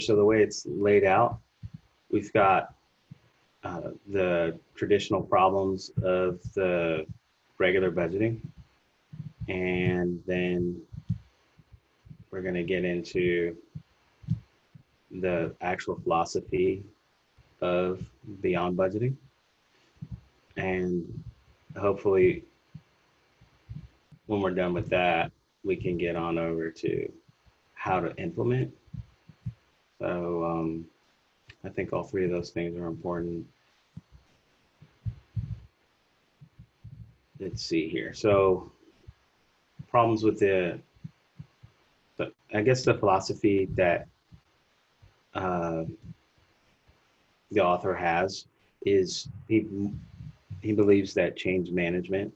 So the way it's laid out, we've got the traditional problems of the regular budgeting, and then we're going to get into the actual philosophy of beyond budgeting, and hopefully when we're done with that, we can get on over to how to implement. So I think all three of those things are important. Let's see here. So problems with I guess the philosophy that uh, the author has is he believes that change management,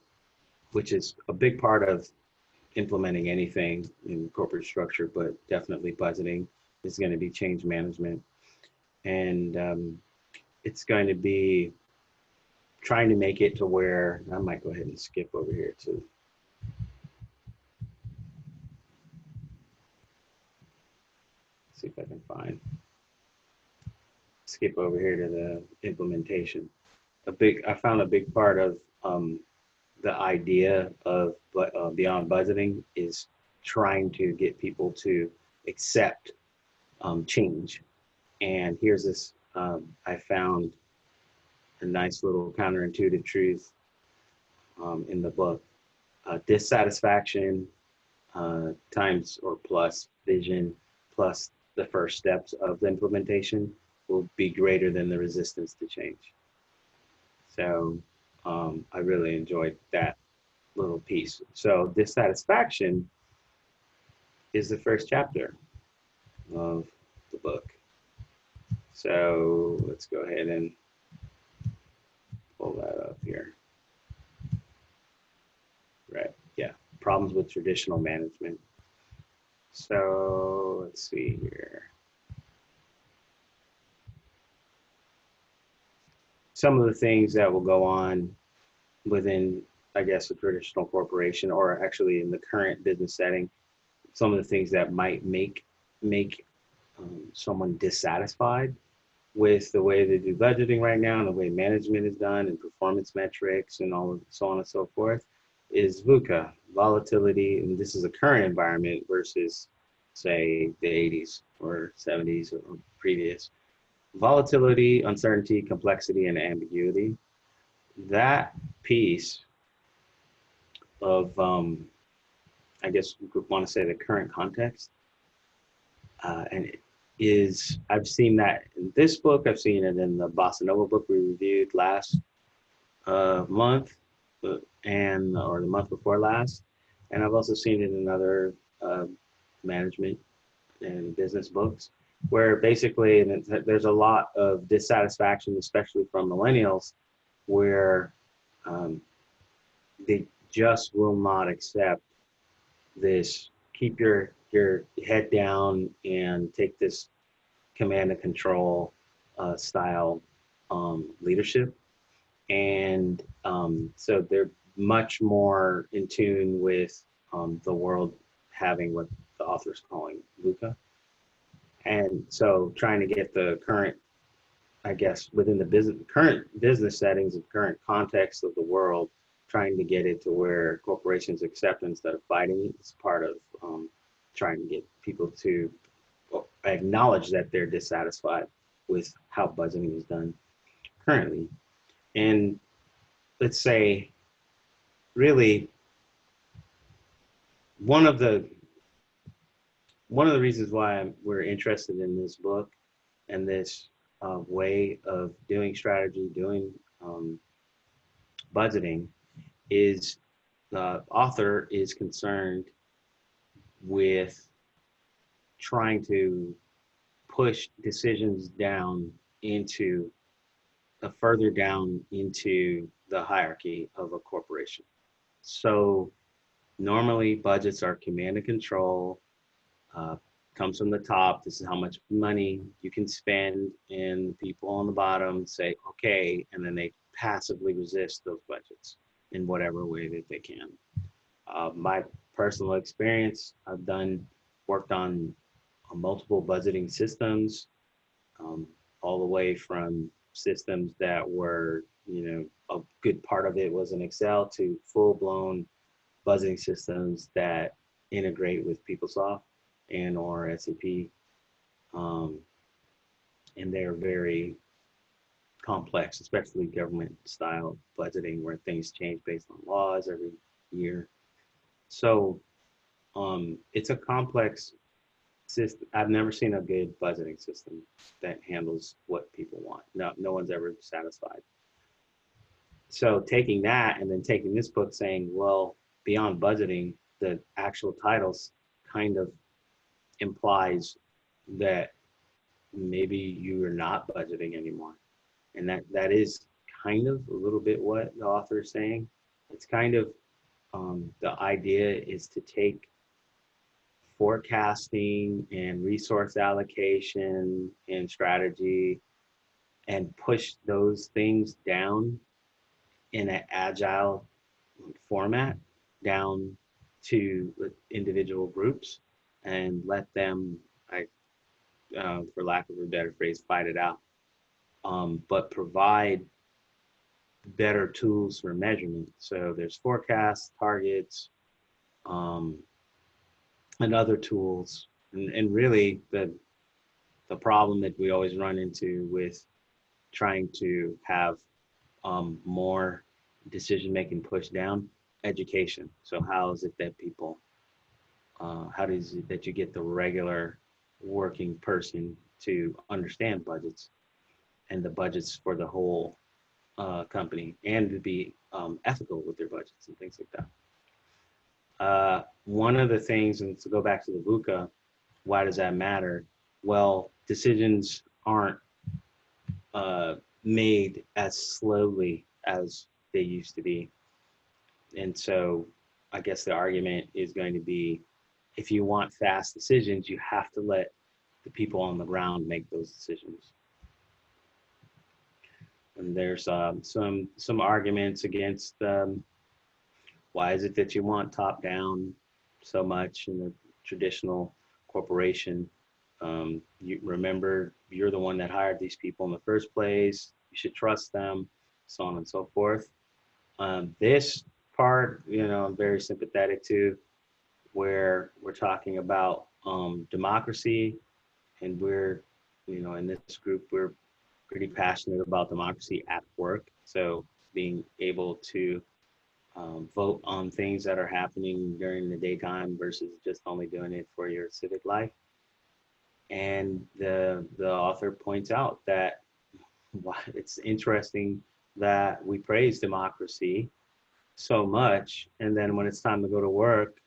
which is a big part of implementing anything in corporate structure, but definitely budgeting, is going to be change management. And it's going to be trying to make it to where, I might go ahead and skip over here to see if I can skip over here to the implementation. I found a big part of the idea of beyond budgeting is trying to get people to accept change. And here's this, I found a nice little counterintuitive truth in the book. Dissatisfaction times or plus vision plus the first steps of the implementation will be greater than the resistance to change. So I really enjoyed that little piece. So dissatisfaction is the first chapter of the book. So let's go ahead and pull that up here. Right, yeah, problems with traditional management. So let's see here. Some of the things that will go on within, I guess, a traditional corporation, or actually in the current business setting, some of the things that might make someone dissatisfied with the way they do budgeting right now and the way management is done and performance metrics and all of so on and so forth is VUCA, volatility, and this is a current environment versus, say, the 80s or 70s or previous. Volatility, uncertainty, complexity, and ambiguity. That piece of, I guess you could want to say the current context, and it is, I've seen that in this book, I've seen it in the Bossa Nova book we reviewed last month, or the month before last, and I've also seen it in other management and business books, where basically there's a lot of dissatisfaction, especially from millennials, where they just will not accept this keep your head down and take this command and control style leadership. And so they're much more in tune with the world having what the author's calling VUCA. And so trying to get the current, I guess, within the current business settings and current context of the world, trying to get it to where corporations accept instead of fighting it is part of trying to get people to acknowledge that they're dissatisfied with how budgeting is done currently. And let's say, really, one of the reasons why we're interested in this book and this way of doing strategy, doing budgeting, is the author is concerned with trying to push decisions down into further down into the hierarchy of a corporation. So normally budgets are command and control, comes from the top. This is how much money you can spend, and the people on the bottom say, okay, and then they passively resist those budgets in whatever way that they can. My personal experience, I've worked on multiple budgeting systems, all the way from systems that were, a good part of it was in Excel to full-blown budgeting systems that integrate with PeopleSoft and or SAP. Um, and they're very complex, especially government style budgeting where things change based on laws every year. So it's a complex system. I've never seen a good budgeting system that handles what people want. No one's ever satisfied. So taking that and then taking this book saying, well, beyond budgeting, the actual titles kind of implies that maybe you are not budgeting anymore. And that is kind of a little bit what the author is saying. It's kind of the idea is to take forecasting and resource allocation and strategy and push those things down in an agile format down to individual groups and let them, for lack of a better phrase, fight it out. But provide better tools for measurement. So there's forecasts, targets, and other tools. And really the problem that we always run into with trying to have more decision-making pushed down, education. So how is it that people, how is it that you get the regular working person to understand budgets and the budgets for the whole company and to be ethical with their budgets and things like that. One of the things, and to go back to the VUCA, why does that matter? Well, decisions aren't made as slowly as they used to be. And so I guess the argument is going to be, if you want fast decisions, you have to let the people on the ground make those decisions. And there's some arguments against why is it that you want top down so much in a traditional corporation? You remember, you're the one that hired these people in the first place. You should trust them, so on and so forth. This part, I'm very sympathetic to, where we're talking about democracy, and we're, in this group, we're pretty passionate about democracy at work. So being able to vote on things that are happening during the daytime versus just only doing it for your civic life. And the author points out that it's interesting that we praise democracy so much, and then when it's time to go to work,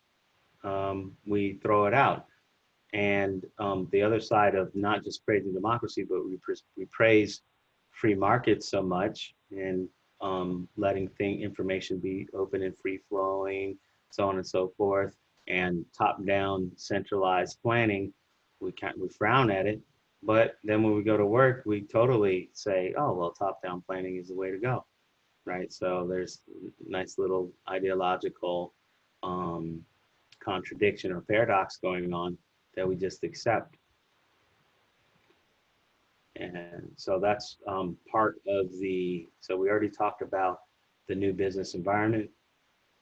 we throw it out. And the other side of not just praising democracy, but we praise free markets so much, and letting information be open and free flowing, so on and so forth, and top-down centralized planning, we frown at it. But then when we go to work, we totally say, oh, well, top-down planning is the way to go, right? So there's a nice little ideological contradiction or paradox going on that we just accept. And so that's part of so we already talked about the new business environment.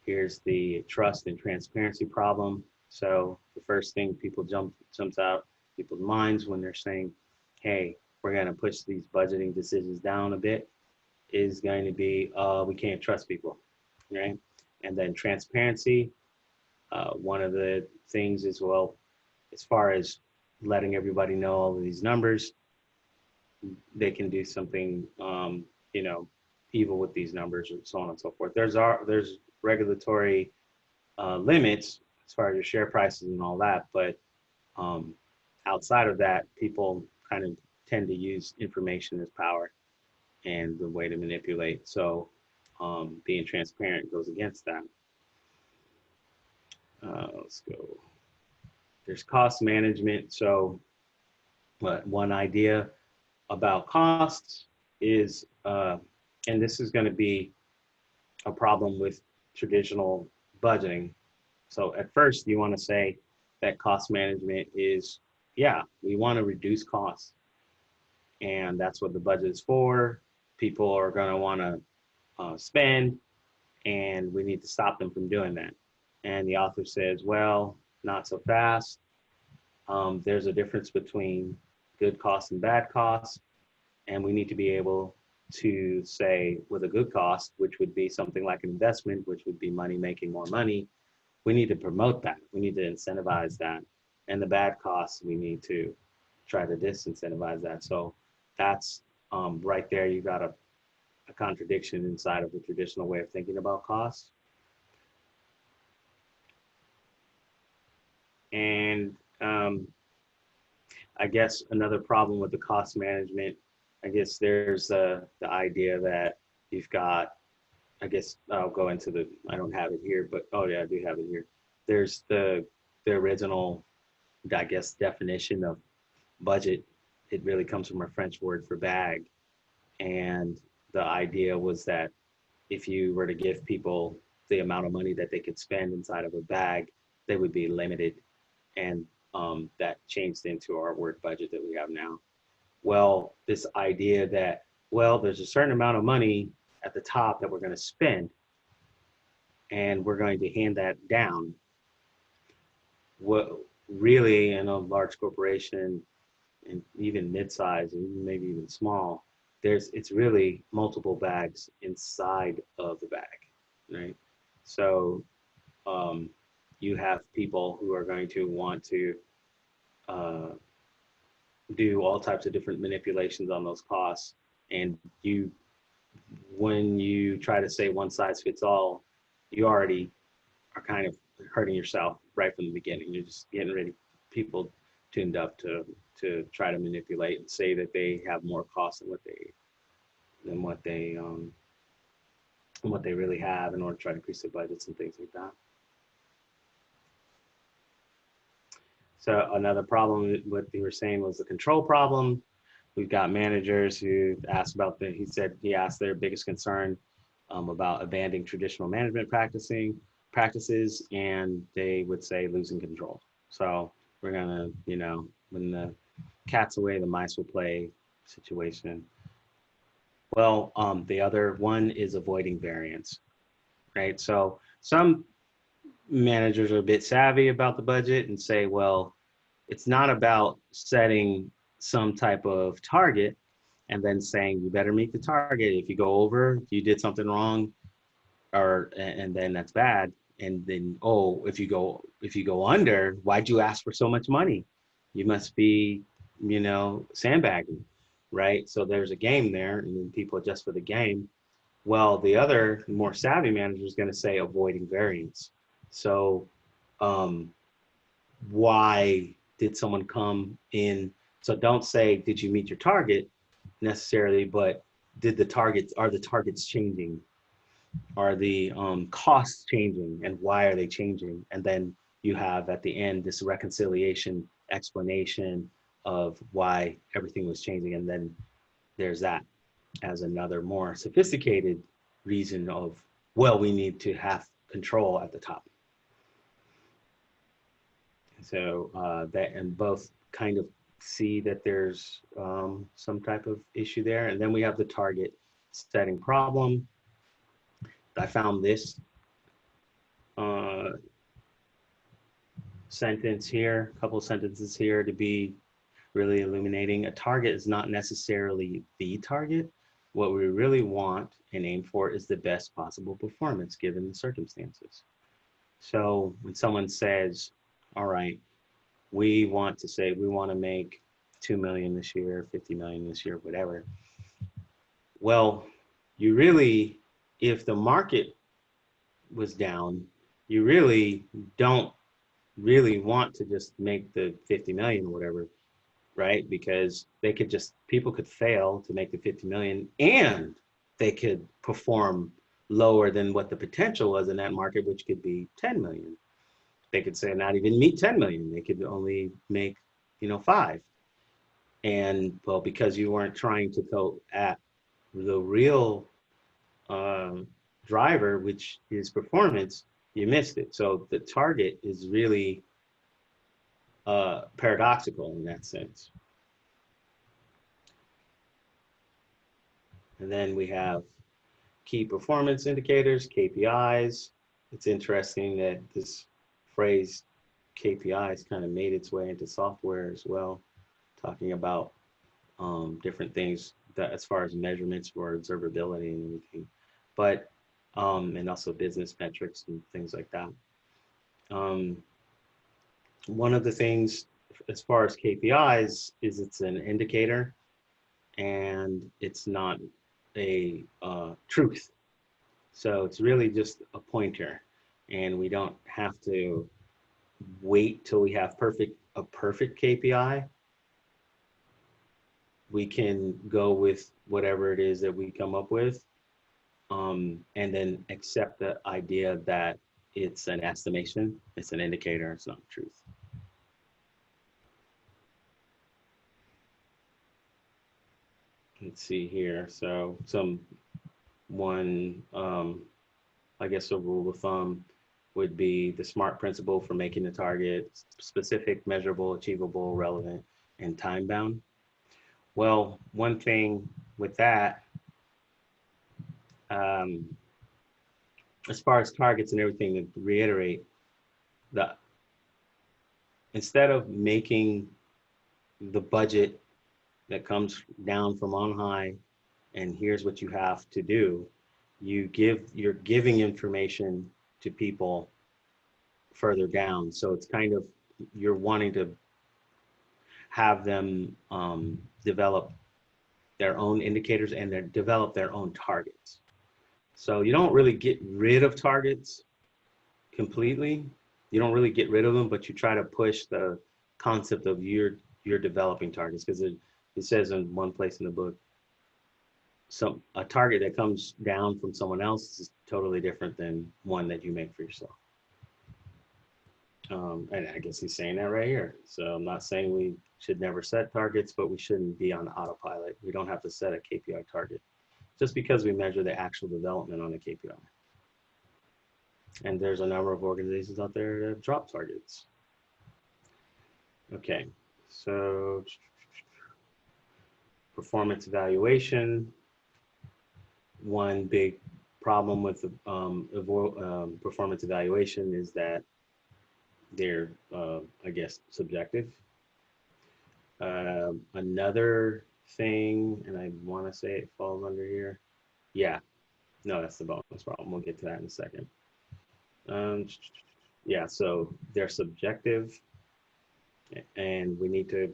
Here's the trust and transparency problem. So the first thing jumps out people's minds when they're saying, hey, we're going to push these budgeting decisions down a bit, is going to be, we can't trust people, right? And then transparency, one of the things is, well, as far as letting everybody know all of these numbers, they can do something, evil with these numbers, and so on and so forth. There's regulatory limits as far as your share prices and all that, but outside of that, people kind of tend to use information as power and the way to manipulate. So being transparent goes against that. Let's go. There's cost management. So one idea about costs is, and this is going to be a problem with traditional budgeting. So at first you want to say that cost management is, yeah, we want to reduce costs, and that's what the budget is for. People are going to want to spend, and we need to stop them from doing that. And the author says, well, not so fast. There's a difference between good costs and bad costs, and we need to be able to say with a good cost, which would be something like an investment, which would be money making more money, we need to promote that. We need to incentivize that. And the bad costs, we need to try to disincentivize that. So that's right there, you got a contradiction inside of the traditional way of thinking about costs. And I guess another problem with the cost management, I guess there's the idea that you've got, I guess I'll go into the, I don't have it here, but oh yeah, I do have it here. There's the original, I guess, definition of budget. It really comes from a French word for bag. And the idea was that if you were to give people the amount of money that they could spend inside of a bag, they would be limited. And that changed into our word budget that we have now. Well, this idea that, well, there's a certain amount of money at the top that we're going to spend, and we're going to hand that down. What really in a large corporation, and even mid-size and maybe even small, it's really multiple bags inside of the bag, right? So you have people who are going to want to do all types of different manipulations on those costs, and when you try to say one size fits all, you already are kind of hurting yourself right from the beginning. You're just getting ready, people tuned up to try to manipulate and say that they have more costs than what they really have in order to try to increase their budgets and things like that. So another problem, what they were saying was the control problem. We've got managers who asked about he asked their biggest concern about abandoning traditional management practices, and they would say losing control. So we're gonna, when the cat's away, the mice will play situation. Well, the other one is avoiding variance, right? So some managers are a bit savvy about the budget and say, well, it's not about setting some type of target and then saying you better meet the target. If you go over, if you did something wrong, and then that's bad. And then, oh, if you go under, why'd you ask for so much money? You must be, sandbagging, right? So there's a game there, and then people adjust for the game. Well, the other more savvy manager is going to say avoiding variance. So why did someone come in? So don't say, did you meet your target necessarily, but are the targets changing? Are the costs changing, and why are they changing? And then you have at the end this reconciliation explanation of why everything was changing. And then there's that as another more sophisticated reason of, well, we need to have control at the top. So that, and both kind of see that there's some type of issue there. And then we have the target setting problem. I found this sentence here, a couple of sentences here to be really illuminating. A target is not necessarily the target. What we really want and aim for is the best possible performance given the circumstances. So when someone says, all right, we want to make 2 million this year, 50 million this year, whatever. Well, you really, if the market was down, you really don't really want to just make the 50 million or whatever, right? Because people could fail to make the 50 million, and they could perform lower than what the potential was in that market, which could be 10 million. They could say not even meet 10 million. They could only make, 5. And well, because you weren't trying to go at the real driver, which is performance, you missed it. So the target is really paradoxical in that sense. And then we have key performance indicators, KPIs. It's interesting that this phrase KPIs kind of made its way into software as well, talking about different things that as far as measurements for observability and everything, but and also business metrics and things like that. One of the things as far as KPIs is it's an indicator and it's not a truth. So it's really just a pointer, and we don't have to wait till we have a perfect KPI. We can go with whatever it is that we come up with, and then accept the idea that it's an estimation, it's an indicator, it's not truth. Let's see here. So I guess a rule of thumb would be the SMART principle for making the target: specific, measurable, achievable, relevant, and time bound. Well, one thing with that, as far as targets and everything, to reiterate that instead of making the budget that comes down from on high and here's what you have to do, you're giving information to people further down. So it's kind of, you're wanting to have them develop their own indicators and develop their own targets. So you don't really get rid of targets completely. You don't really get rid of them, but you try to push the concept of you're developing targets, because it says in one place in the book, a target that comes down from someone else is totally different than one that you make for yourself. And I guess he's saying that right here. So I'm not saying we should never set targets, but we shouldn't be on autopilot. We don't have to set a KPI target just because we measure the actual development on the KPI. And there's a number of organizations out there that drop targets. Okay, so performance evaluation. One big problem with performance evaluation is that they're, I guess, subjective. Another thing, and I want to say it falls under here. Yeah, no, that's the bonus problem. We'll get to that in a second. Yeah, so they're subjective, and we need to,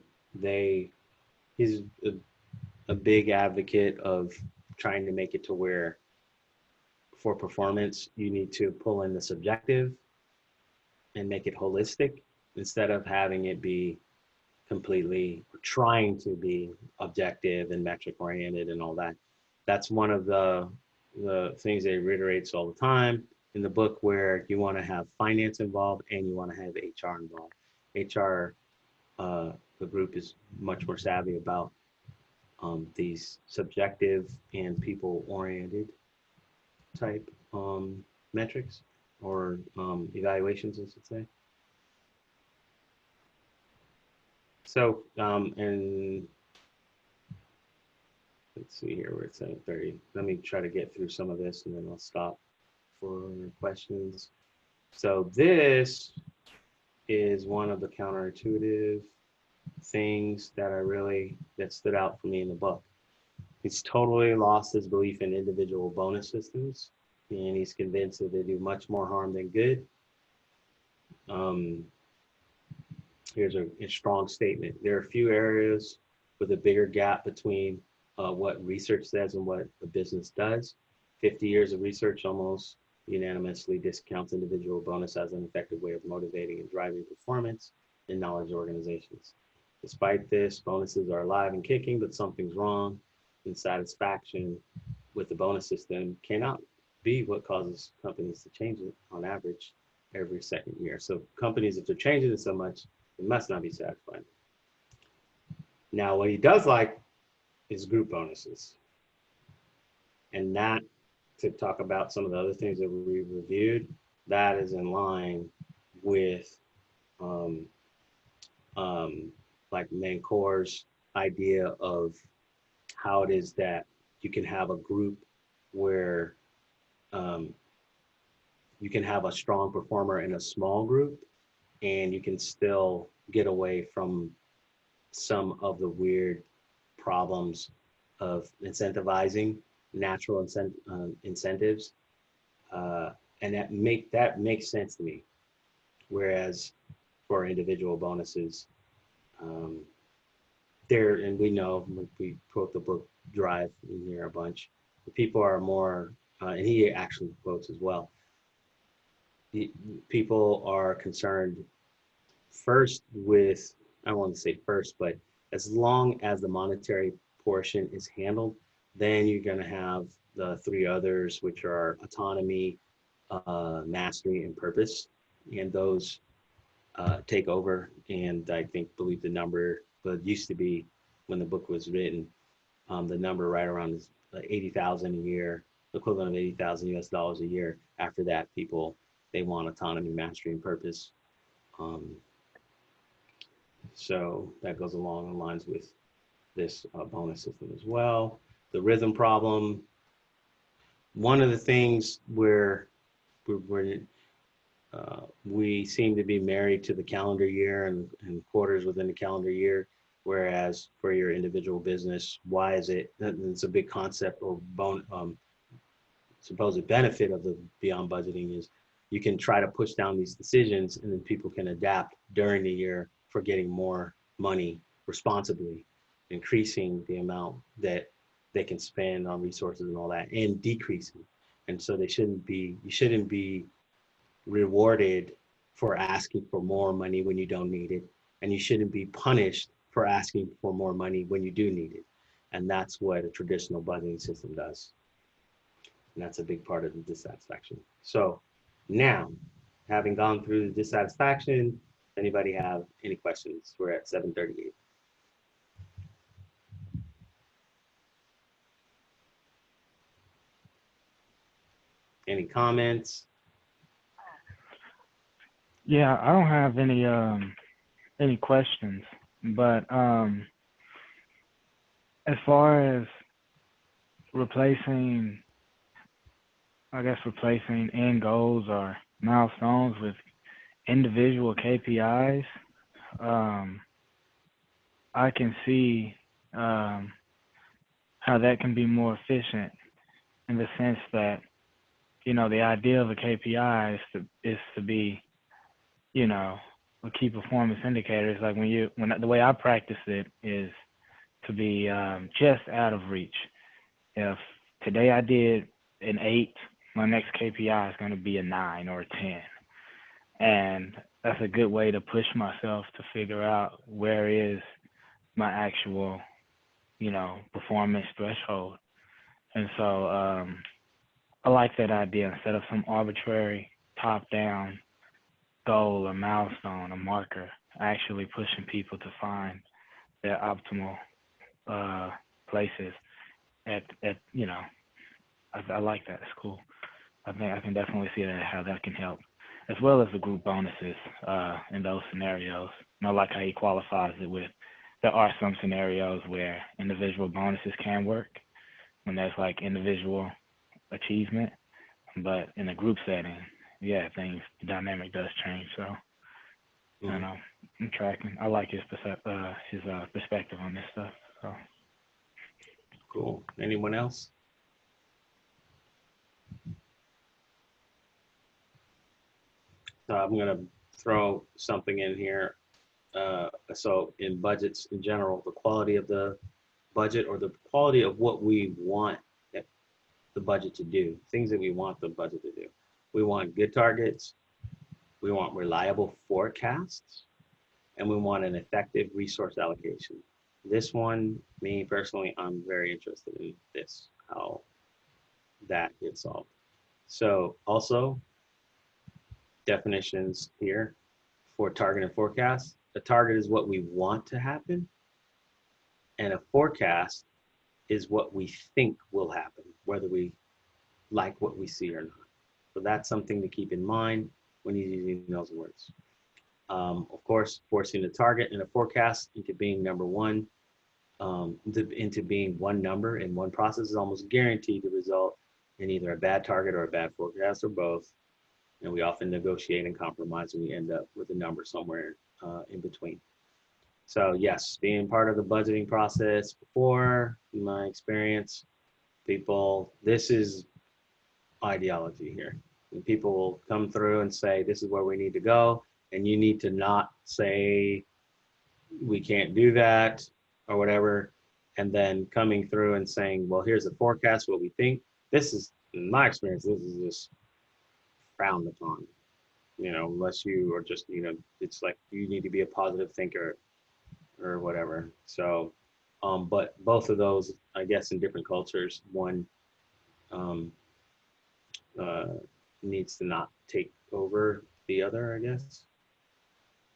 he's a big advocate of trying to make it to where for performance, you need to pull in the subjective and make it holistic instead of having it be completely, trying to be objective and metric oriented and all that. That's one of the things that he reiterates all the time in the book, where you want to have finance involved and you want to have HR involved. HR, the group is much more savvy about these subjective and people oriented type metrics or evaluations, I should say. So, and let's see here, we're at 7:30. Let me try to get through some of this and then I'll stop for questions. So this is one of the counterintuitive things that stood out for me in the book. He's totally lost his belief in individual bonus systems, and he's convinced that they do much more harm than good. Here's a strong statement. There are a few areas with a bigger gap between what research says and what the business does. 50 years of research almost unanimously discounts individual bonus as an effective way of motivating and driving performance in knowledge organizations. Despite this, bonuses are alive and kicking, but something's wrong. And satisfaction with the bonus system cannot be what causes companies to change it on average every second year. So companies, if they're changing it so much, it must not be satisfied. Now, what he does like is group bonuses. And that, to talk about some of the other things that we reviewed, that is in line with like Mancor's idea of how it is that you can have a group where um, you can have a strong performer in a small group and you can still get away from some of the weird problems of incentivizing natural incentives, uh, and that makes sense to me. Whereas for individual bonuses, um, there, and we know, we quote the book Drive in here a bunch. The people are more, and he actually quotes as well. People are concerned first with, I don't want to say first, but as long as the monetary portion is handled, then you're going to have the three others, which are autonomy, mastery, and purpose. And those take over. And I think, believe the number, but it used to be when the book was written, the number right around is 80,000 a year, the equivalent of 80,000 US dollars a year. After that, people, they want autonomy, mastery, and purpose. Um, So that goes along the lines with this bonus system as well. The rhythm problem. One of the things where we seem to be married to the calendar year and quarters within the calendar year, whereas for your individual business, why is it? It's a big concept or supposed benefit of the beyond budgeting is you can try to push down these decisions and then people can adapt during the year for getting more money responsibly, increasing the amount that they can spend on resources and all that, and decreasing. And so you shouldn't be rewarded for asking for more money when you don't need it. And you shouldn't be punished for asking for more money when you do need it. And that's what a traditional budgeting system does. And that's a big part of the dissatisfaction. So now, having gone through the dissatisfaction, anybody have any questions? We're at 7:38. Any comments? Yeah, I don't have any questions, but as far as replacing, I guess replacing end goals or milestones with individual KPIs, um, I can see um, how that can be more efficient in the sense that the idea of a KPI is to be a key performance indicator. Is like when the way I practice it is to be just out of reach. If today I did an 8, my next KPI is going to be a 9 or a 10. And that's a good way to push myself to figure out where is my actual, performance threshold. And so I like that idea instead of some arbitrary top-down goal or milestone or marker, actually pushing people to find their optimal places at I like that. It's cool. I think I can definitely see that how that can help, as well as the group bonuses in those scenarios. And I like how he qualifies it with there are some scenarios where individual bonuses can work when there's like individual achievement, but in a group setting, yeah, the dynamic does change. So I don't know, I'm tracking. I like his perspective on this stuff. So Cool. Anyone else? So I'm going to throw something in here. So in budgets in general, the quality of the budget or the quality of what we want the budget to do, things that we want the budget to do. We want good targets, we want reliable forecasts, and we want an effective resource allocation. This one, me personally, I'm very interested in this, how that gets solved. So also definitions here for target and forecast. A target is what we want to happen, and a forecast is what we think will happen, whether we like what we see or not. So that's something to keep in mind when you're using those words. Of course, forcing a target and a forecast into being number one, into being one number in one process is almost guaranteed to result in either a bad target or a bad forecast or both. And we often negotiate and compromise and we end up with a number somewhere in between. So yes, being part of the budgeting process before, in my experience, people, this is ideology here. And people will come through and say, this is where we need to go. And you need to not say, we can't do that or whatever. And then coming through and saying, well, here's the forecast, what we think. This is, in my experience, this is just frowned upon, unless you are just, it's like you need to be a positive thinker or whatever. So, but both of those, I guess, in different cultures, one needs to not take over the other, I guess.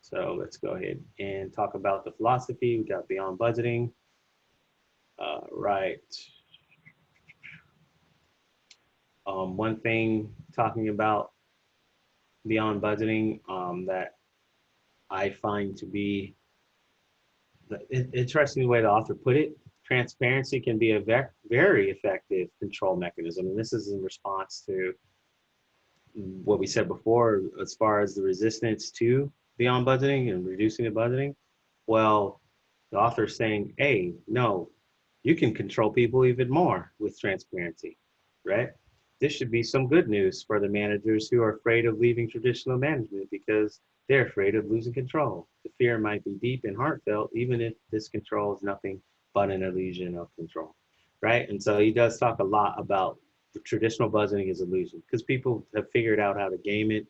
So let's go ahead and talk about the philosophy. We got beyond budgeting. Right. One thing talking about beyond budgeting that I find to be the interesting way the author put it, transparency can be a very effective control mechanism. And this is in response to what we said before, as far as the resistance to beyond budgeting and reducing the budgeting. Well, the author's saying, hey, no, you can control people even more with transparency, right? This should be some good news for the managers who are afraid of leaving traditional management because they're afraid of losing control. The fear might be deep and heartfelt, even if this control is nothing but an illusion of control, right? And so he does talk a lot about the traditional budgeting is illusion because people have figured out how to game it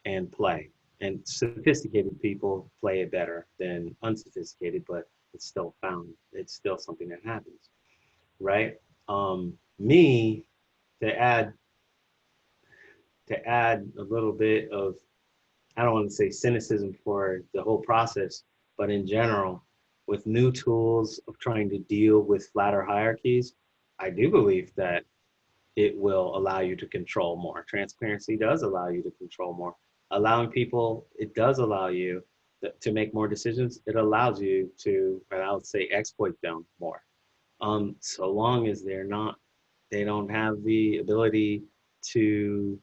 and play. And sophisticated people play it better than unsophisticated, but it's still something that happens, right? Me, to add a little bit of, I don't want to say cynicism for the whole process, but in general, with new tools of trying to deal with flatter hierarchies, I do believe that it will allow you to control more. Transparency does allow you to control more. Allowing people, it does allow you to make more decisions. It allows you to, and I would say, exploit them more. So long as they don't have the ability to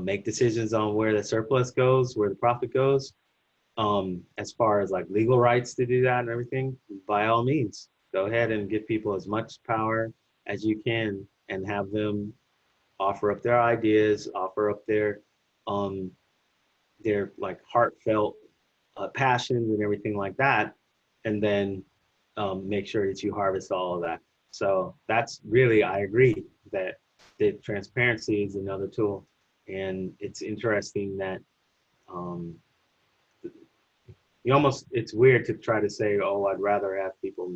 make decisions on where the surplus goes, where the profit goes, as far as like legal rights to do that and everything, by all means, go ahead and give people as much power as you can and have them offer up their ideas, offer up their like heartfelt passions and everything like that, and then make sure that you harvest all of that. So that's really, I agree that the transparency is another tool. And it's interesting that it's weird to try to say, oh, I'd rather have people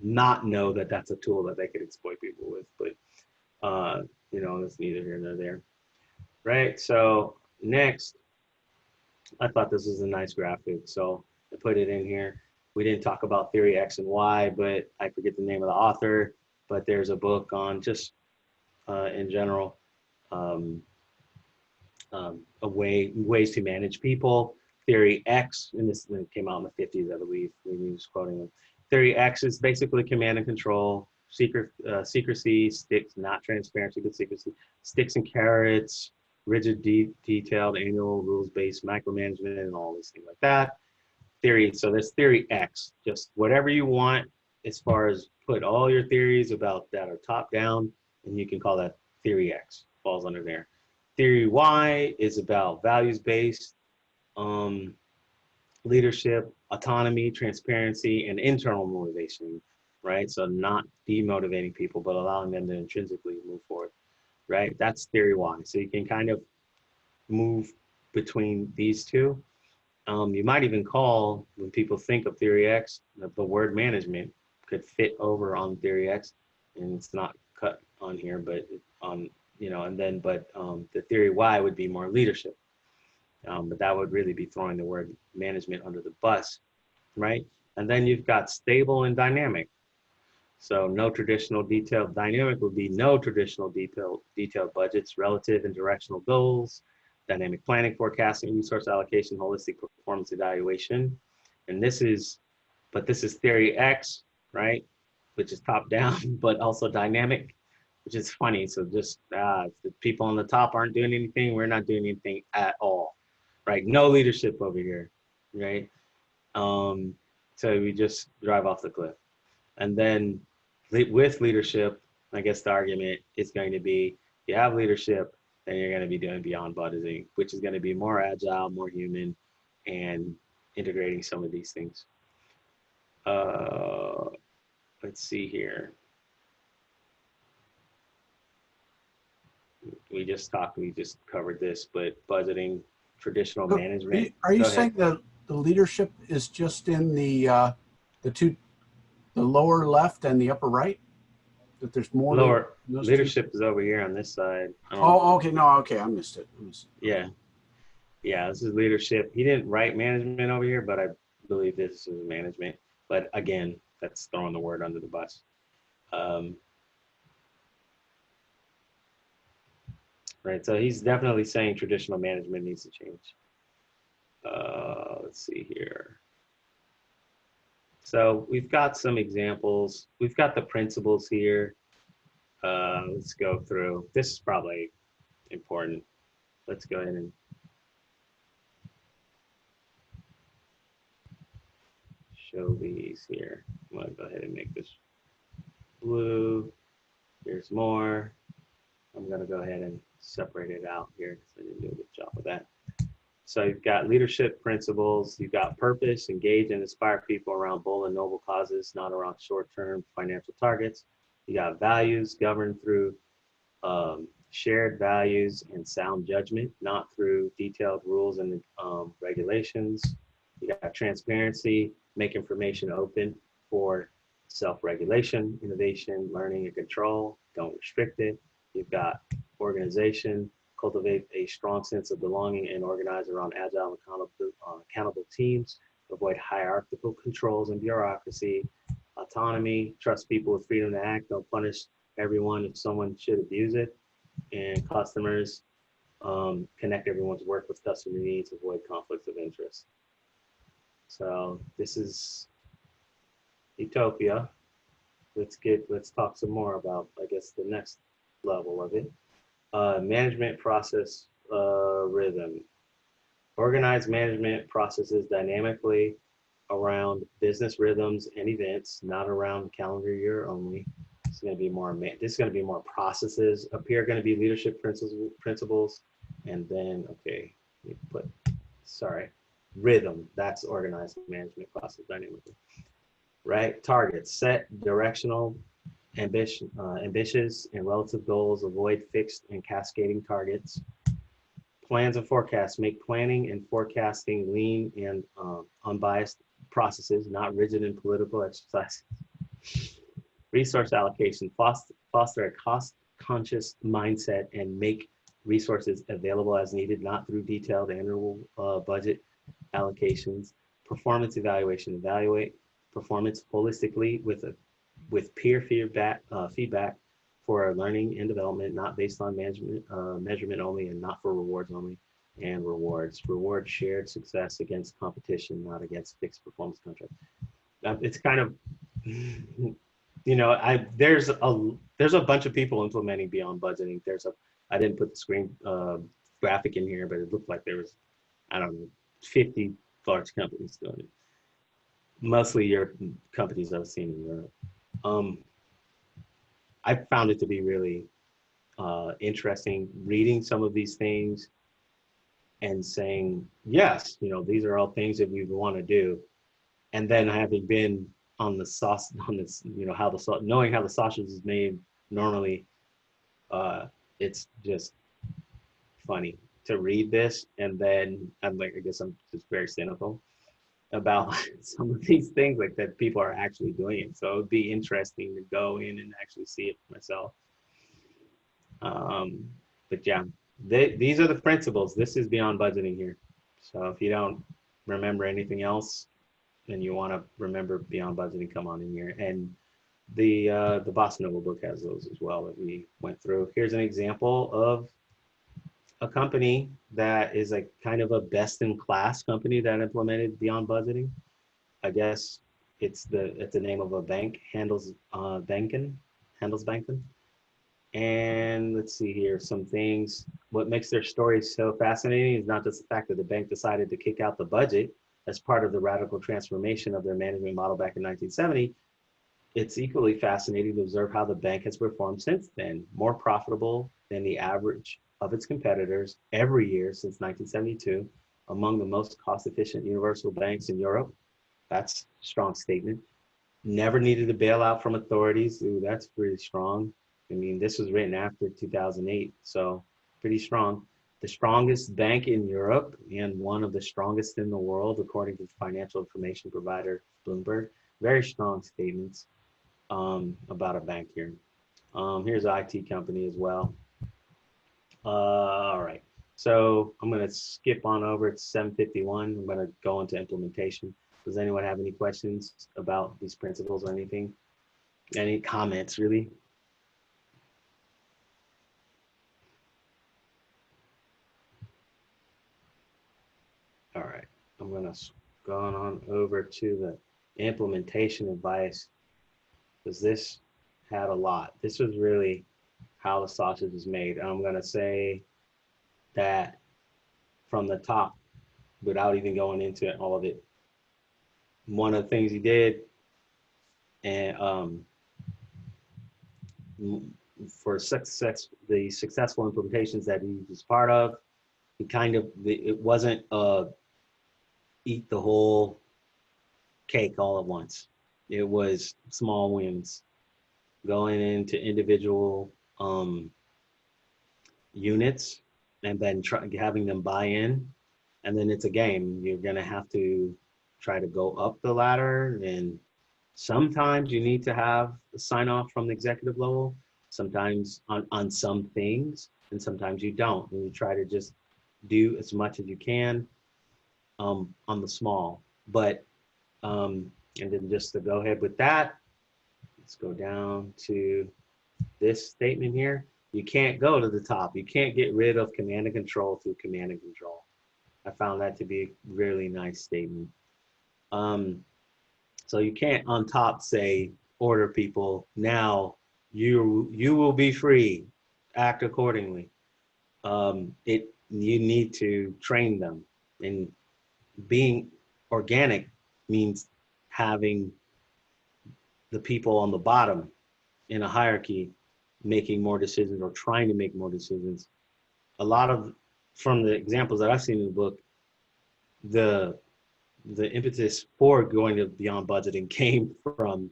not know that that's a tool that they could exploit people with, but that's neither here nor there. Right, so next, I thought this was a nice graphic, so I put it in here. We didn't talk about theory X and Y, but I forget the name of the author, but there's a book on just in general, ways to manage people. Theory X, and this came out in the 50s, I believe, when he was quoting them. Theory X is basically command and control, secrecy, sticks, not transparency, but secrecy, sticks and carrots, rigid, detailed, annual, rules-based micromanagement, and all these things like that. Theory, so there's theory X, just whatever you want as far as put all your theories about that are top down, and you can call that theory X, falls under there. Theory Y is about values-based leadership, autonomy, transparency, and internal motivation, right? So not demotivating people, but allowing them to intrinsically move forward, right? That's theory Y. So you can kind of move between these two. You might even call, when people think of theory X, the word management could fit over on theory X, and it's not cut on here, but on, the theory Y would be more leadership. But that would really be throwing the word management under the bus, right? And then you've got stable and dynamic. So no traditional detailed. Dynamic would be no traditional detailed budgets, relative and directional goals, dynamic planning, forecasting, resource allocation, holistic performance evaluation. And this is theory X, right? Which is top down, but also dynamic, which is funny. So just if the people on the top aren't doing anything, we're not doing anything at all, right? No leadership over here, right? So we just drive off the cliff. And then with leadership, I guess the argument is going to be, you have leadership, then you're going to be doing beyond budgeting, which is going to be more agile, more human, and integrating some of these things. Let's see here. We just covered this, but budgeting, traditional management. Are you saying that the leadership is just in the lower left and the upper right? That there's more lower leadership is over here on this side. Oh, okay. No, okay. I missed it. Yeah. Yeah, this is leadership. He didn't write management over here, but I believe this is management. But again, that's throwing the word under the bus. Right, so he's definitely saying traditional management needs to change. Let's see here. So we've got some examples. We've got the principles here. Let's go through. This is probably important. Let's go ahead and show these here. I'm gonna go ahead and make this blue. Here's more. I'm gonna go ahead and separate it out here because I didn't do a good job of that. So you've got leadership principles, you've got purpose, engage and inspire people around bold and noble causes, not around short-term financial targets. You got values, governed through shared values and sound judgment, not through detailed rules and regulations. You got transparency, make information open for self-regulation, innovation, learning, and control. Don't restrict it. You've got organization, cultivate a strong sense of belonging and organize around agile and accountable teams. Avoid hierarchical controls and bureaucracy. Autonomy, trust people with freedom to act. Don't punish everyone if someone should abuse it. And customers, connect everyone's work with customer needs. Avoid conflicts of interest. So this is utopia. Let's talk some more about, I guess, the next level of it. Management process rhythm. Organize management processes dynamically around business rhythms and events, not around calendar year only. It's going to be more. This is going to be more processes. Up here, going to be leadership principles, and then rhythm. That's organized management process dynamically. Right. Targets. Set directional, ambitious and relative goals. Avoid fixed and cascading targets. Plans and forecasts. Make planning and forecasting lean and unbiased processes, not rigid and political exercises. Resource allocation. Foster a cost-conscious mindset and make resources available as needed, not through detailed annual budget allocations. Performance evaluation. Evaluate performance holistically with peer feedback for learning and development, not based on measurement only and not for rewards only. And reward shared success against competition, not against fixed performance contract. It's kind of, there's a bunch of people implementing beyond budgeting. I didn't put the screen graphic in here, but it looked like there was, 50 large companies doing it. Mostly your companies I've seen in Europe. I found it to be really interesting reading some of these things and saying, yes, these are all things that we want to do. And then having been on the sauce, knowing how the sausage is made normally, it's just funny to read this. And then I guess I'm just very cynical about some of these things like that people are actually doing it. So it would be interesting to go in and actually see it myself. But yeah, these are the principles. This is beyond budgeting here. So if you don't remember anything else and you want to remember beyond budgeting, come on in here. And the Boss Noble book has those as well that we went through. Here's an example of a company that is a kind of a best in class company that implemented beyond budgeting. I guess it's the name of a bank, handles banking. And let's see here, some things. What makes their story so fascinating is not just the fact that the bank decided to kick out the budget as part of the radical transformation of their management model back in 1970. It's equally fascinating to observe how the bank has performed since then, more profitable than the average of its competitors every year since 1972, among the most cost-efficient universal banks in Europe. That's a strong statement. Never needed a bailout from authorities. Ooh, that's pretty strong. I mean, this was written after 2008, so pretty strong. The strongest bank in Europe and one of the strongest in the world, according to financial information provider Bloomberg. Very strong statements about a bank here. Here's an IT company as well. All right, so I'm going to skip on over. It's 7:51. I'm going to go into implementation. Does anyone have any questions about these principles or anything? Any comments, really? All right, I'm going to go on over to the implementation advice, because this had a lot. This was really how the sausage is made. And I'm going to say that from the top, without even going into all of it. One of the things he did, and for the successful implementations that he was part of, he kind of, it wasn't eat the whole cake all at once. It was small wins, going into individual units and then having them buy in. And then it's a game. You're going to have to try to go up the ladder. And sometimes you need to have a sign off from the executive level, sometimes on some things, and sometimes you don't. And you try to just do as much as you can on the small. But, and then just to go ahead with that, let's go down to this statement here. You can't go to the top. You can't get rid of command and control through command and control. I found that to be a really nice statement. So you can't on top say, order people, now you will be free, act accordingly. You need to train them. And being organic means having the people on the bottom in a hierarchy making more decisions or trying to make more decisions. A lot of, from the examples that I've seen in the book, the impetus for going to beyond budgeting came from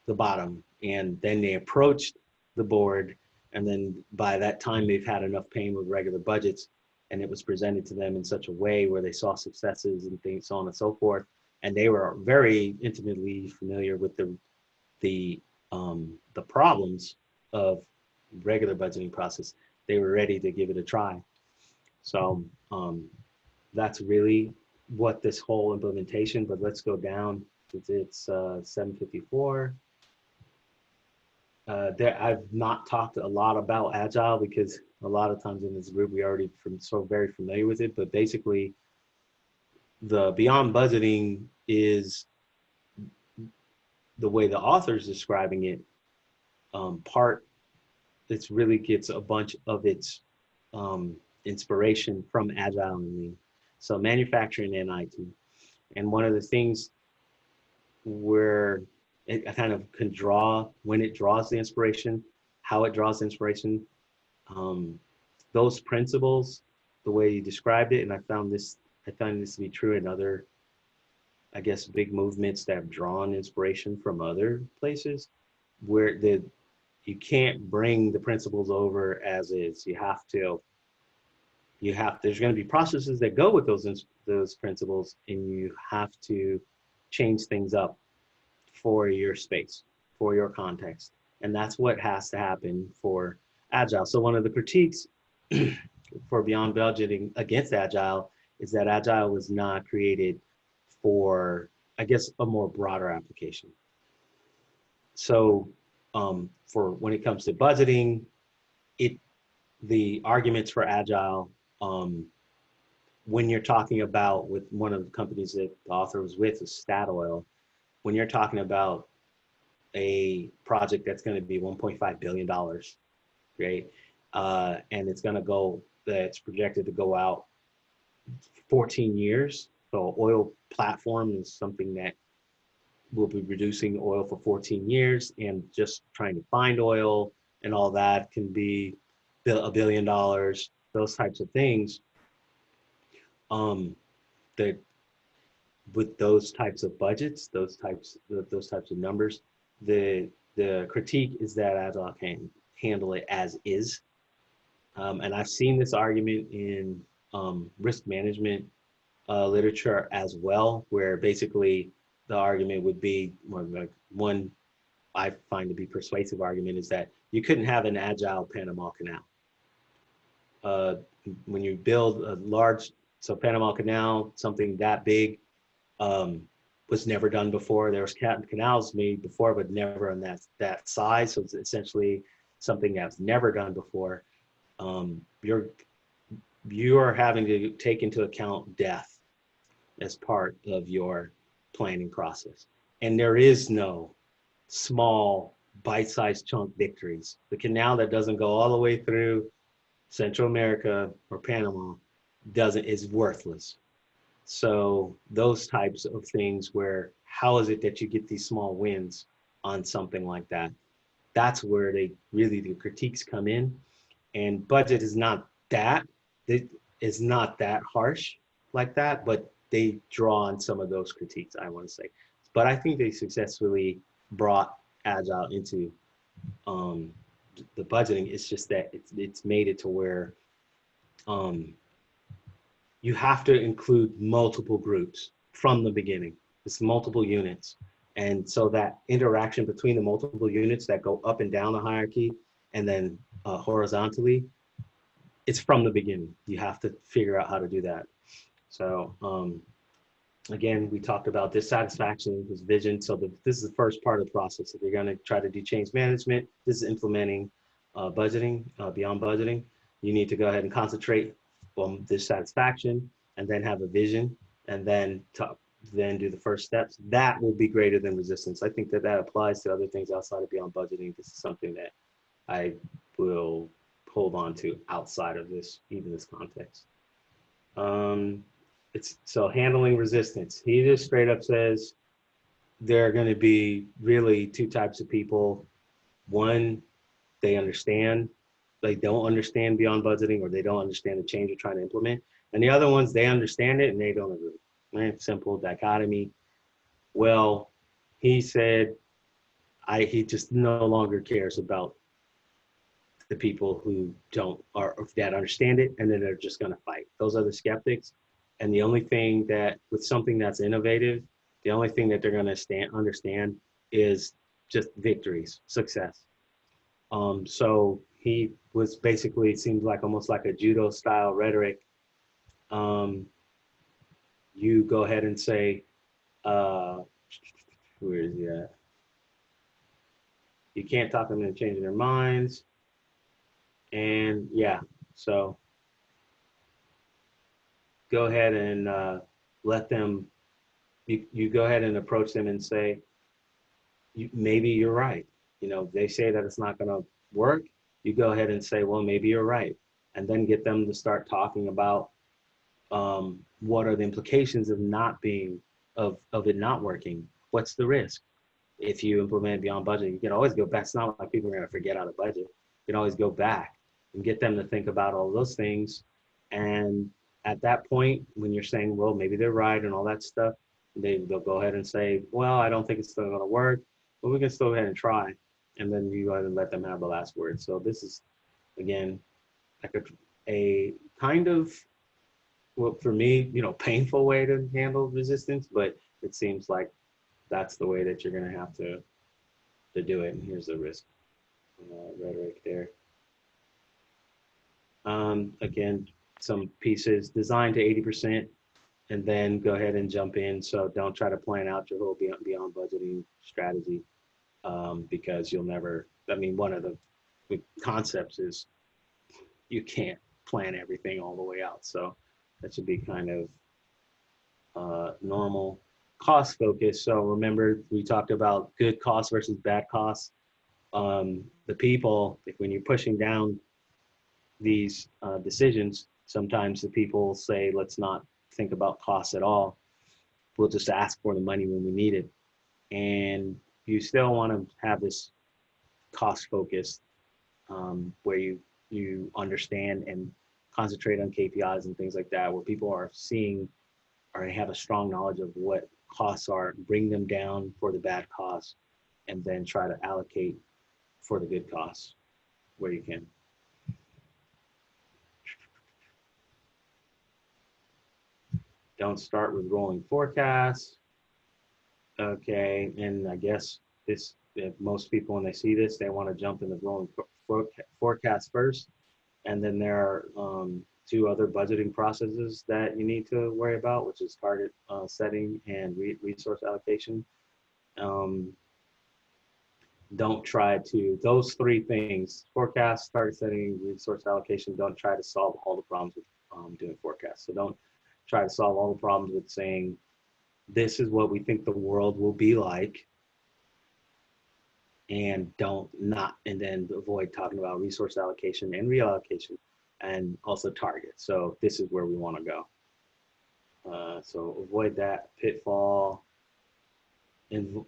the bottom, and then they approached the board, and then by that time they've had enough pain with regular budgets, and it was presented to them in such a way where they saw successes and things, so on and so forth, and they were very intimately familiar with the problems of regular budgeting process. They were ready to give it a try. So that's really what this whole implementation, but let's go down. It's 7:54. I've not talked a lot about agile because a lot of times in this group we already so very familiar with it, but basically the beyond budgeting is the way the author's describing it. It really gets a bunch of its inspiration from agile and lean. So manufacturing and IT. And one of the things where it kind of can draw, when it draws the inspiration, how it draws the inspiration, those principles, the way you described it, and I found this to be true in other, I guess, big movements that have drawn inspiration from other places, where you can't bring the principles over as is. There's going to be processes that go with those principles, and you have to change things up for your space, for your context. And that's what has to happen for agile. So one of the critiques for beyond budgeting against agile is that agile was not created for, I guess, a more broader application. So for when it comes to budgeting, the arguments for agile, when you're talking about, with one of the companies that the author was with, is Statoil, when you're talking about a project that's going to be $1.5 billion, right? And it's going to go, that's projected to go out 14 years. So oil platform is something that will be reducing oil for 14 years, and just trying to find oil and all that can be $1 billion, those types of things. That with those types of budgets, those types of numbers, the critique is that Agile can handle it as is. And I've seen this argument in risk management literature as well, where basically the argument would be, like, one I find to be persuasive argument is that you couldn't have an agile Panama Canal. When you build a large, so Panama Canal, something that big, was never done before. There was canals made before, but never on that size. So it's essentially something that's never done before. You are having to take into account death as part of your planning process. And there is no small bite-sized chunk victories. The canal that doesn't go all the way through Central America or Panama is worthless. So those types of things, where how is it that you get these small wins on something like that? That's where the critiques come in. And budget is not that, it is not that harsh like that, but they draw on some of those critiques, I want to say. But I think they successfully brought agile into the budgeting. It's just that it's made it to where you have to include multiple groups from the beginning. It's multiple units. And so that interaction between the multiple units that go up and down the hierarchy, and then horizontally, it's from the beginning. You have to figure out how to do that. So again, we talked about dissatisfaction, this vision. So this is the first part of the process. If you're going to try to do change management, this is implementing budgeting, beyond budgeting. You need to go ahead and concentrate on dissatisfaction, and then have a vision, and then do the first steps. That will be greater than resistance. I think that applies to other things outside of beyond budgeting. This is something that I will hold on to outside of even this context. It's so handling resistance. He just straight up says there are going to be really two types of people. One, they don't understand beyond budgeting, or they don't understand the change you're trying to implement. And the other ones, they understand it and they don't agree. Right? Simple dichotomy. Well, he said he just no longer cares about the people who that understand it, and then they're just going to fight. Those are the skeptics. And the only thing that, with something that's innovative, the only thing that they're going to understand is just victories, success. So he was basically, it seems like almost like a judo style rhetoric. You go ahead and say, where is he at? You can't talk them into changing their minds. And yeah, so go ahead and let them, you go ahead and approach them and say, maybe you're right. They say that it's not going to work. You go ahead and say, well, maybe you're right. And then get them to start talking about what are the implications of it not working? What's the risk? If you implement beyond budget, you can always go back. It's not like people are going to forget how to budget. You can always go back and get them to think about all those things. And at that point, when you're saying, well, maybe they're right and all that stuff, they'll go ahead and say, well, I don't think it's still going to work, but we can still go ahead and try. And then you go ahead and let them have the last word. So this is, again, like a kind of, well, for me, painful way to handle resistance, but it seems like that's the way that you're going to have to do it. And here's the risk rhetoric there. Again, some pieces designed to 80%, and then go ahead and jump in. So don't try to plan out your whole beyond budgeting strategy, because you'll never, one of the concepts is you can't plan everything all the way out. So that should be kind of normal. Cost focus. So remember, we talked about good costs versus bad costs. The people, like when you're pushing down these decisions, sometimes the people say, let's not think about costs at all. We'll just ask for the money when we need it. And you still want to have this cost focus where you understand and concentrate on KPIs and things like that, where people are seeing or have a strong knowledge of what costs are, bring them down for the bad costs, and then try to allocate for the good costs where you can. Don't start with rolling forecasts. Okay, and I guess this, most people when they see this, they want to jump in the rolling forecast first, and then there are two other budgeting processes that you need to worry about, which is target setting and resource allocation. Don't try to, those three things, forecast, target setting, resource allocation, don't try to solve all the problems with doing forecasts. So don't try to solve all the problems with saying, this is what we think the world will be like, and and then avoid talking about resource allocation and reallocation, and also target. So this is where we want to go. So avoid that pitfall. And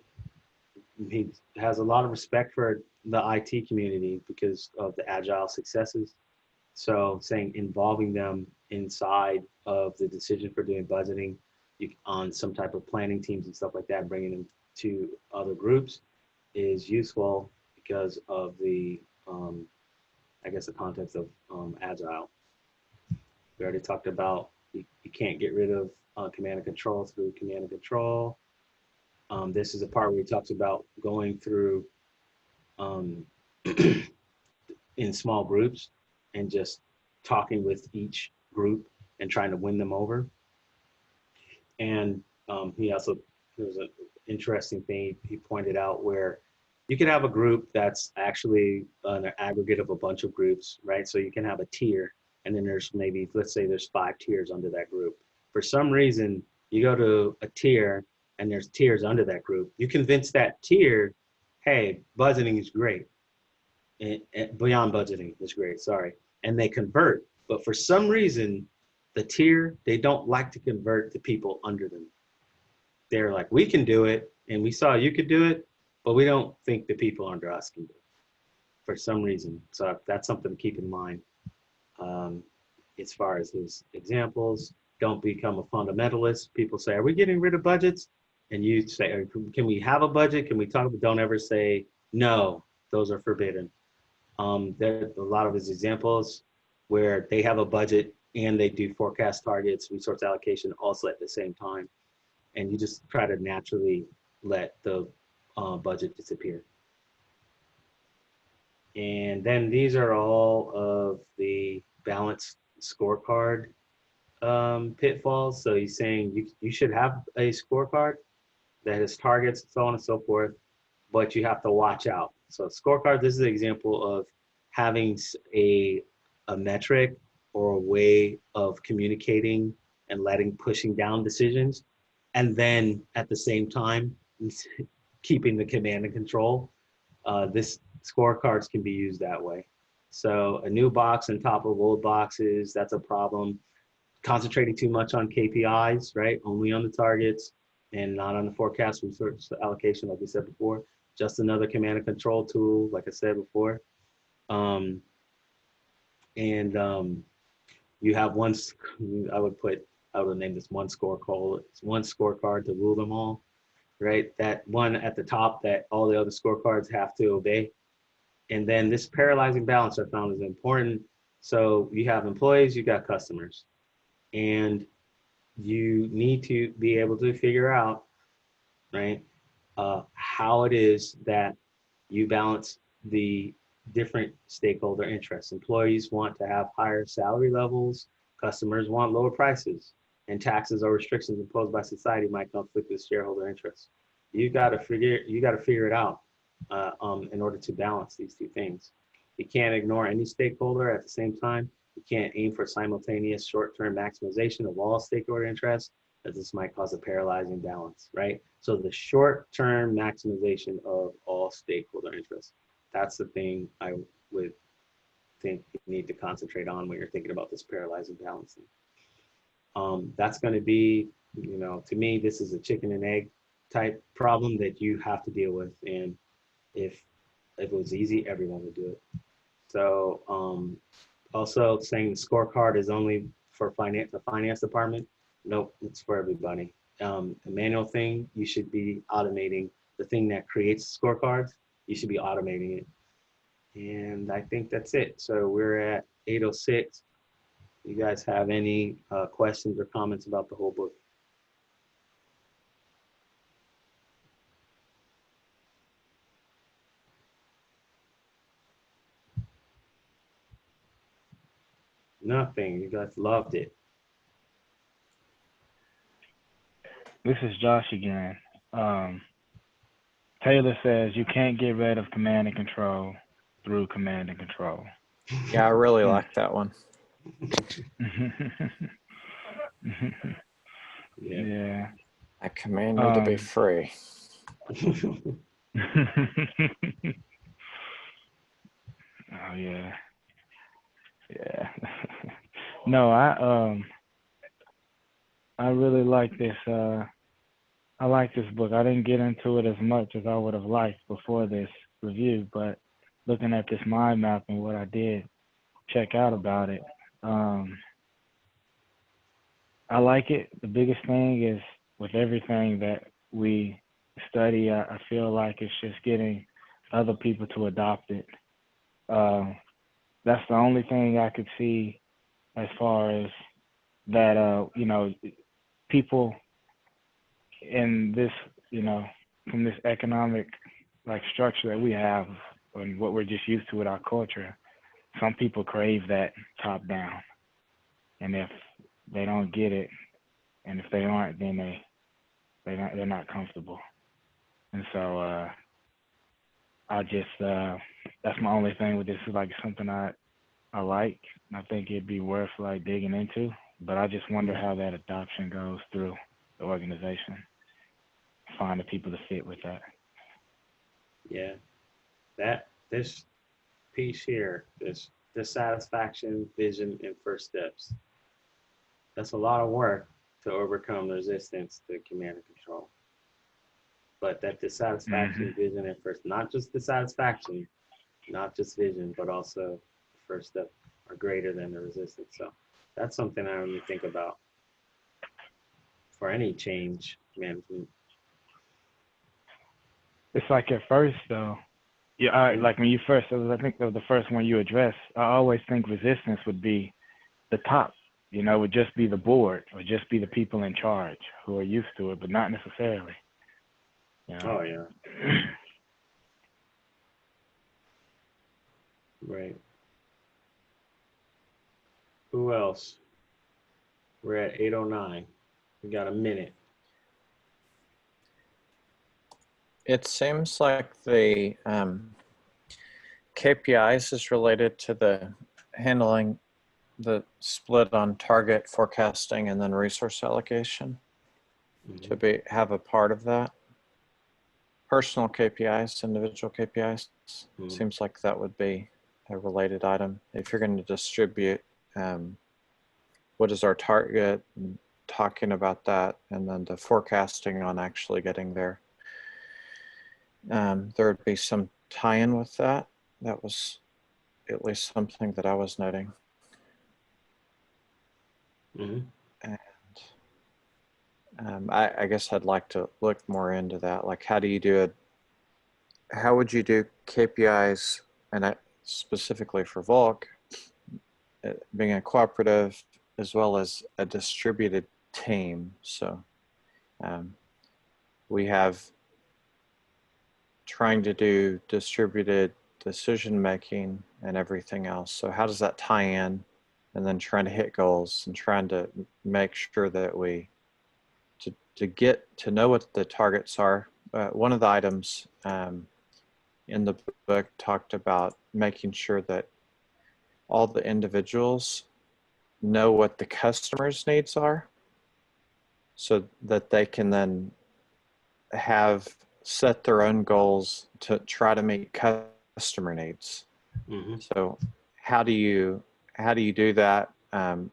he has a lot of respect for the IT community because of the agile successes. So saying involving them inside of the decision for doing budgeting on some type of planning teams and stuff like that, bringing them to other groups is useful because of the, I guess, the context of agile. We already talked about you can't get rid of command and control through command and control. This is a part where he talks about going through in small groups and just talking with each group and trying to win them over. And he also, there was an interesting thing he pointed out where you can have a group that's actually an aggregate of a bunch of groups, right? So you can have a tier, and then there's maybe, let's say there's 5 tiers under that group. For some reason, you go to a tier and there's tiers under that group. You convince that tier, hey, budgeting is great. And beyond budgeting is great, sorry. And they convert, but for some reason, the tier, they don't like to convert the people under them. They're like, we can do it, and we saw you could do it, but we don't think the people under us can do it for some reason. So that's something to keep in mind. As far as his examples, don't become a fundamentalist. People say, are we getting rid of budgets? And you say, can we have a budget? Can we talk? But don't ever say, no, those are forbidden. There's a lot of his examples where they have a budget and they do forecast targets, resource allocation also at the same time. And you just try to naturally let the budget disappear. And then these are all of the balanced scorecard pitfalls. So he's saying you should have a scorecard that has targets, so on and so forth, but you have to watch out. So scorecard, this is an example of having a metric or a way of communicating and pushing down decisions, and then at the same time, keeping the command and control. This scorecards can be used that way. So a new box on top of old boxes, that's a problem. Concentrating too much on KPIs, right? Only on the targets and not on the forecast resource allocation, like we said before. Just another command and control tool, like I said before. You have one, I would name this one scorecard. It's one scorecard to rule them all, right? That one at the top that all the other scorecards have to obey. And then this paralyzing balance I found is important. So you have employees, you got customers, and you need to be able to figure out, right, how it is that you balance the different stakeholder interests. Employees want to have higher salary levels, customers want lower prices, and taxes or restrictions imposed by society might conflict with shareholder interests. You got to figure it out in order to balance these two things. You can't ignore any stakeholder at the same time. You can't aim for simultaneous short-term maximization of all stakeholder interests, as this might cause a paralyzing balance, right? So the short-term maximization of all stakeholder interests, that's the thing I would think you need to concentrate on when you're thinking about this paralyzing balancing. That's going to be, you know, to me, this is a chicken and egg type problem that you have to deal with. And if it was easy, everyone would do it. So also saying the scorecard is only for the finance department. Nope, it's for everybody. A manual thing, you should be automating the thing that creates scorecards. You should be automating it. And I think that's it. So we're at 8:06. You guys have any questions or comments about the whole book? Nothing. You guys loved it. This is Josh again. Taylor says you can't get rid of command and control through command and control. Yeah, I really like that one. Yeah. I command you to be free. Oh yeah. Yeah. No, I really like this I like this book. I didn't get into it as much as I would have liked before this review, but looking at this mind map and what I did check out about it, I like it. The biggest thing is with everything that we study, I feel like it's just getting other people to adopt it. That's the only thing I could see as far as that, you know, people in this, you know, from this economic like structure that we have and what we're just used to with our culture, some people crave that top down. And if they don't get it, and if they aren't, then they're not comfortable. And so I just that's my only thing with this. Is like something I like, and I think it'd be worth like digging into. But I just wonder how that adoption goes through the organization. Find the people to fit with that. Yeah, this piece here, this dissatisfaction, vision, and first steps. That's a lot of work to overcome resistance to command and control. But that dissatisfaction, vision, and first, not just dissatisfaction, not just vision, but also the first step are greater than the resistance. So that's something I really think about for any change management. It's like at first though, yeah, like when you first, I think that was the first one you addressed. I always think resistance would be the top, you know, would just be the board, would just be the people in charge who are used to it, but not necessarily. You know? Oh yeah. Right. Who else? We're at 8:09. We got a minute. It seems like the KPIs is related to the handling the split on target forecasting and then resource allocation to have a part of that. Personal KPIs, individual KPIs, seems like that would be a related item. If you're going to distribute, what is our target, and talking about that, and then the forecasting on actually getting there. There would be some tie-in with that. That was at least something that I was noting. And I guess I'd like to look more into that. Like, how do you do it? How would you do KPIs, and specifically for Volk, being a cooperative as well as a distributed team? So we have trying to do distributed decision making and everything else. So how does that tie in? And then trying to hit goals and trying to make sure that we to get to know what the targets are. One of the items in the book talked about making sure that all the individuals know what the customer's needs are so that they can then have set their own goals to try to meet customer needs. Mm-hmm. So how do you do that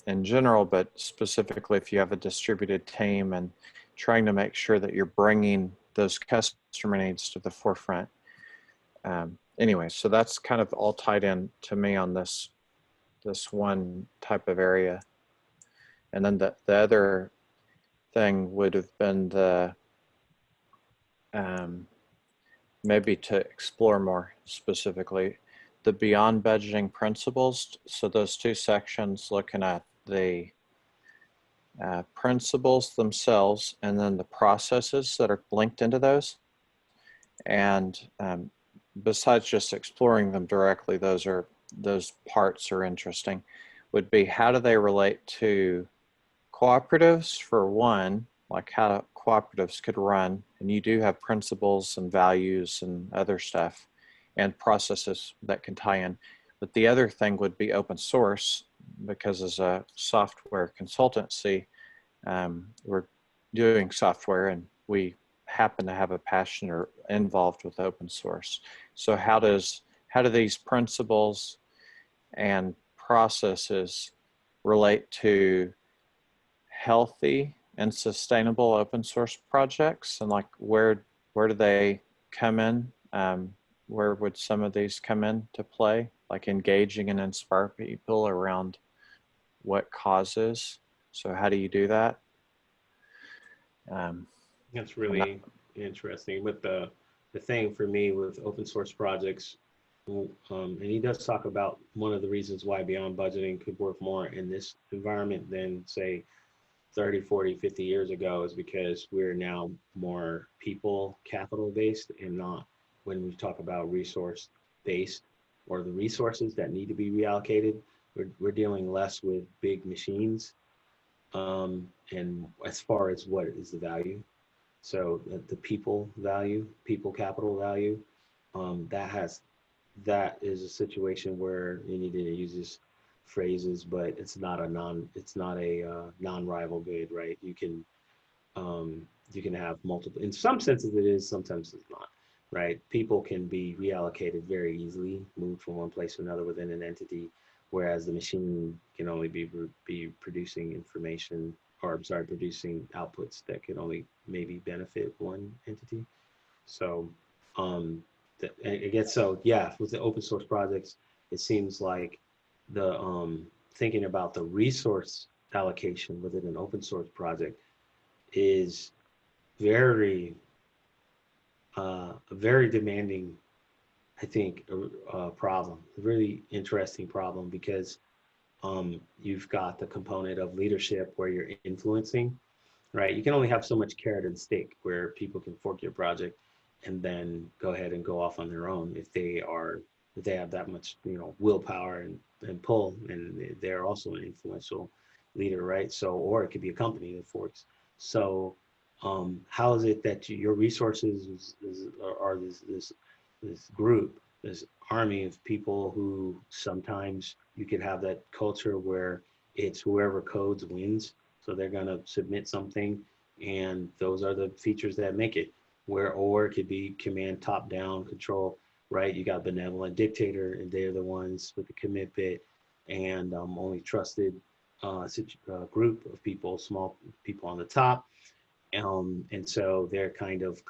in general, but specifically if you have a distributed team and trying to make sure that you're bringing those customer needs to the forefront. Anyway, so that's kind of all tied in to me on this one type of area. And then the other thing would have been the maybe to explore more specifically the beyond budgeting principles. So those two sections looking at the principles themselves and then the processes that are linked into those. And besides just exploring them directly, those parts are interesting, would be how do they relate to cooperatives for one, like how cooperatives could run, and you do have principles and values and other stuff and processes that can tie in. But the other thing would be open source, because as a software consultancy, we're doing software and we happen to have a passion or involved with open source. So how do these principles and processes relate to healthy and sustainable open source projects, and like where do they come in? Where would some of these come into play, like engaging and inspire people around what causes? So how do you do that? That's really interesting. With the thing for me with open source projects, and he does talk about one of the reasons why beyond budgeting could work more in this environment than say 30, 40, 50 years ago, is because we're now more people capital based and not, when we talk about resource based or the resources that need to be reallocated, we're dealing less with big machines. And as far as what is the value, so the people value, people capital value, that is a situation where you need to use this phrases, but it's not a non-rival good, right? You can have multiple, in some senses it is, sometimes it's not, right? People can be reallocated very easily, moved from one place to another within an entity, whereas the machine can only be producing information, or I'm sorry, producing outputs that can only maybe benefit one entity. So I guess so, yeah, with the open source projects, it seems like the thinking about the resource allocation within an open source project is very a very demanding, I think, problem, a really interesting problem, because you've got the component of leadership where you're influencing, right? You can only have so much carrot and stick where people can fork your project and then go ahead and go off on their own if they have that much, willpower and pull, and they're also an influential leader, right? So, or it could be a company that forks. So, how is it that your resources are this group, this army of people who sometimes you could have that culture where it's whoever codes wins. So they're going to submit something, and those are the features that make it. Or it could be command top down control, right? You got benevolent dictator, and they're the ones with the commit bit, and only trusted group of people, small people on the top. And so they're kind of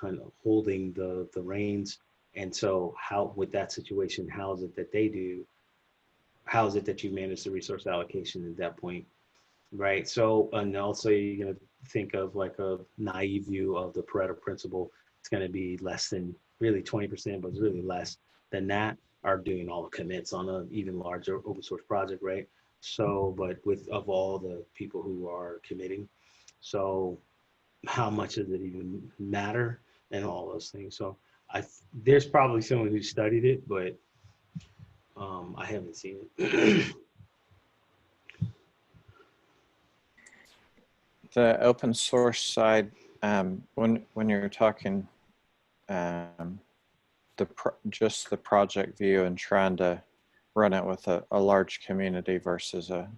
holding the reins. And so how, with that situation, how is it that you manage the resource allocation at that point? Right. So, and also you're going to think of like a naive view of the Pareto principle. It's going to be less than really 20%, but it's really less than that are doing all the commits on an even larger open source project, right? So, but of all the people who are committing, so how much does it even matter, and all those things. So there's probably someone who studied it, but I haven't seen it. The open source side, when you're talking just the project view and trying to run it with a large community versus a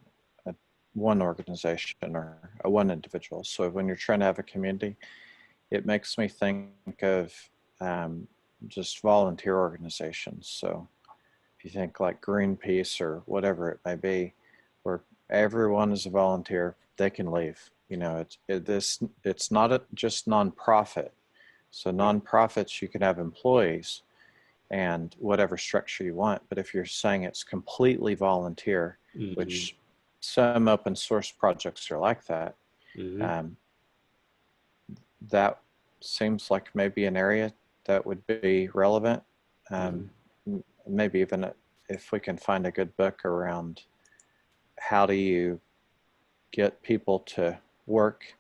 one organization or a one individual. So when you're trying to have a community, it makes me think of just volunteer organizations. So if you think like Greenpeace or whatever it may be, where everyone is a volunteer, they can leave. You know, it's not just nonprofit. So nonprofits, you can have employees and whatever structure you want. But if you're saying it's completely volunteer, which some open source projects are like that, that seems like maybe an area that would be relevant. Maybe even if we can find a good book around how do you get people to work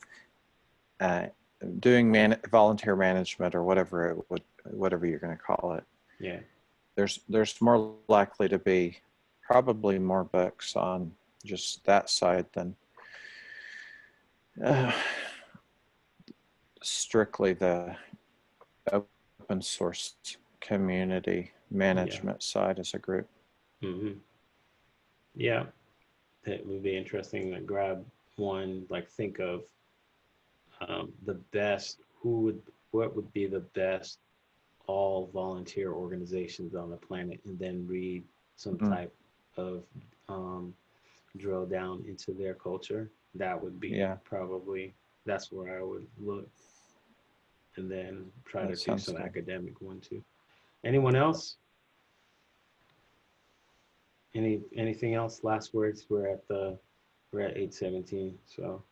doing volunteer management or whatever whatever you're going to call it. Yeah. There's more likely to be probably more books on just that side than strictly the open source community management side as a group. Yeah, it would be interesting to grab one, like think of the best, what would be the best all volunteer organizations on the planet, and then read some type of drill down into their culture. That would be probably, that's where I would look, and then try to do some academic one too. Anyone else? Anything else? Last words? We're at 8:17, so